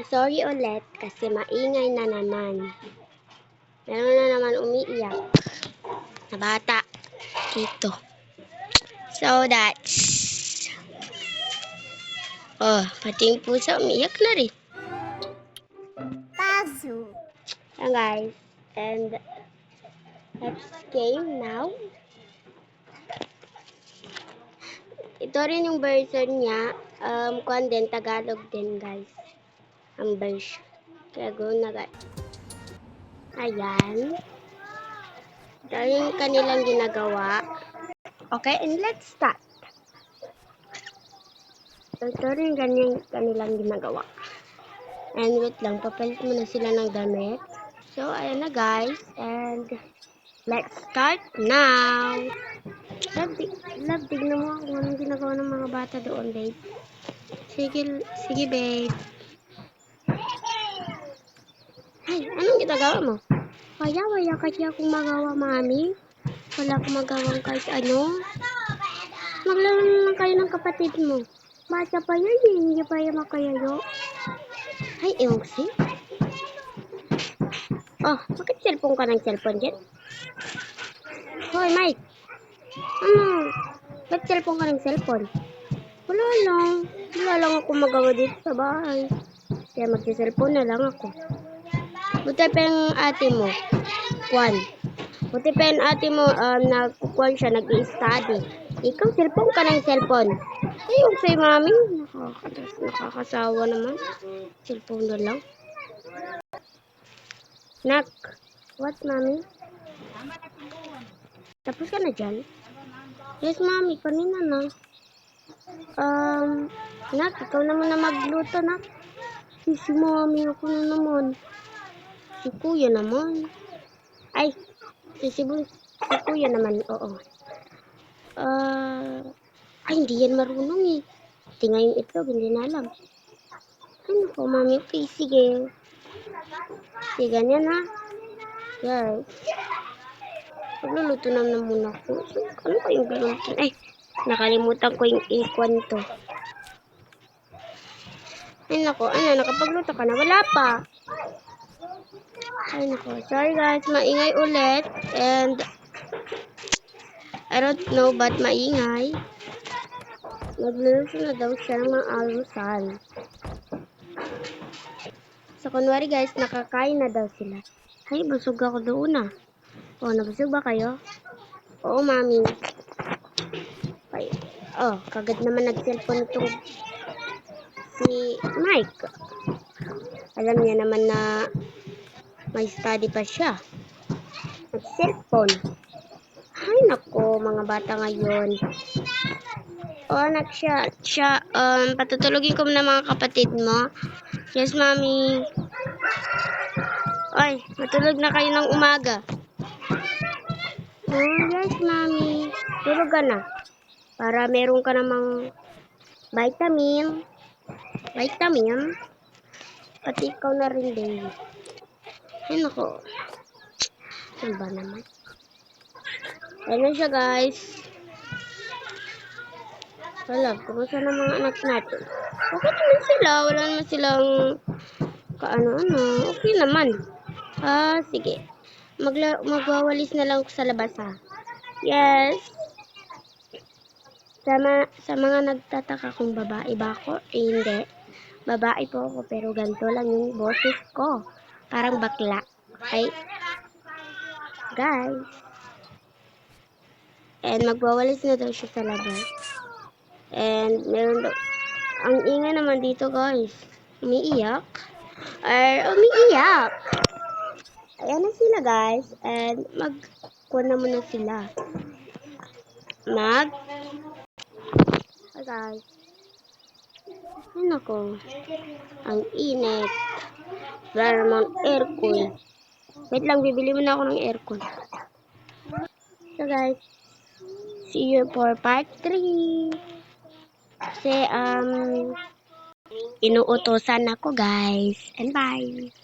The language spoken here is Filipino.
Sorry ulit kasi maingay na naman. Meron na naman umiiyak na bata dito. So that's... Oh, pati yung pusa umiiyak na rin. Pazu. Yan guys. And let's game now. Ito rin yung version niya. Kuwan din, Tagalog din guys. Ang version. Kaya go na guys. Ayan. Ito yung kanilang ginagawa. Okay, and let's start. Ito rin kanilang ginagawa. And wait lang, papalit muna sila ng damit. So, ayan na guys. And let's start now. Love, tignan mo kung anong ginagawa ng mga bata doon, babe. Sige, babe. Ay, anong ginagawa mo? Wala kasi akong magawa, mami. Wala akong magawang kahit ano. Maglaro na lang kayo ng kapatid mo. Bata pa yan, hindi pa yan makayayo. Ay, ewan ko siya. Oh, bakit cellphone ka ng cellphone dyan? Hoy, Mike. Ano? Ba't cellphone ka ng cellphone? Wala lang ako magawa dito sa bahay. Kaya magsi-cellphone na lang ako. Buti pa yung ate mo. Kwan. Buti pa yung ate mo, nagkukuhan siya, nag-i-study. Ikaw, cellphone ka ng cellphone. Ayun sa'yo, mami. Nakakasawa naman. Cellphone na lang. Nak. What, mami? Tapos ka na dyan? Yes, mami. Kanina na. Nak, ikaw naman na magluto, nak. Si mami, ako na naman. Si kuya naman. Ay, si kuya naman, oo. Ay, hindi yan marunong eh. Tingnan yung itlog, hindi na alam. Ay, naku, mami. Okay, sige. Sige, ganyan ha. Guys. Pagluluto naman muna ako. Ano ko yung gluluto? Ay, nakalimutan ko yung ikwan to. Ay, naku. Ano, nakapagluto ka na? Wala pa. Ay, naku. Sorry guys, maingay ulit. And I don't know ba't maingay. Nagluluto na daw siya ng mga almusal. So, kunwari guys, nakakain na daw sila. Ay, busog ako doon ah. Oh, nabusog ba kayo? Oo, mami. Ay, oh, kagad naman nag-cellphone itong si Mike. Alam niya naman na may study pa siya. Nag-cellphone. Ay, nako, mga bata ngayon. Oh, anak siya. Patutulugin ko na mga kapatid mo. Yes, mami. Ay, matulog na kayo ng umaga. Oh, yes, mami. Tulog ka na. Para meron ka namang vitamin. Pati ikaw na rin, baby. Ay, nako. Ano ba naman? Ayan siya, guys. Wala, kumusta na mga anak natin? Okay naman sila. Wala naman silang kaano-ano. Okay naman. Sige. Magwawalis na lang sa labas, ha? Yes. Sa mga nagtataka kung babae ba ako, hindi. Babae po ako, pero ganito lang yung boses ko. Parang bakla. Okay? Guys. And magwawalis na daw siya sa labas. And meron daw, ang ingay naman dito guys. Umiiyak. Ayan na sila guys. And magkuha na muna sila. Hi guys. Ay nako. Ang init. Wala naman aircon. Wait lang, bibili muna ako ng aircon. So guys, see you for part 3. Kasi inuutosan ako guys. And bye.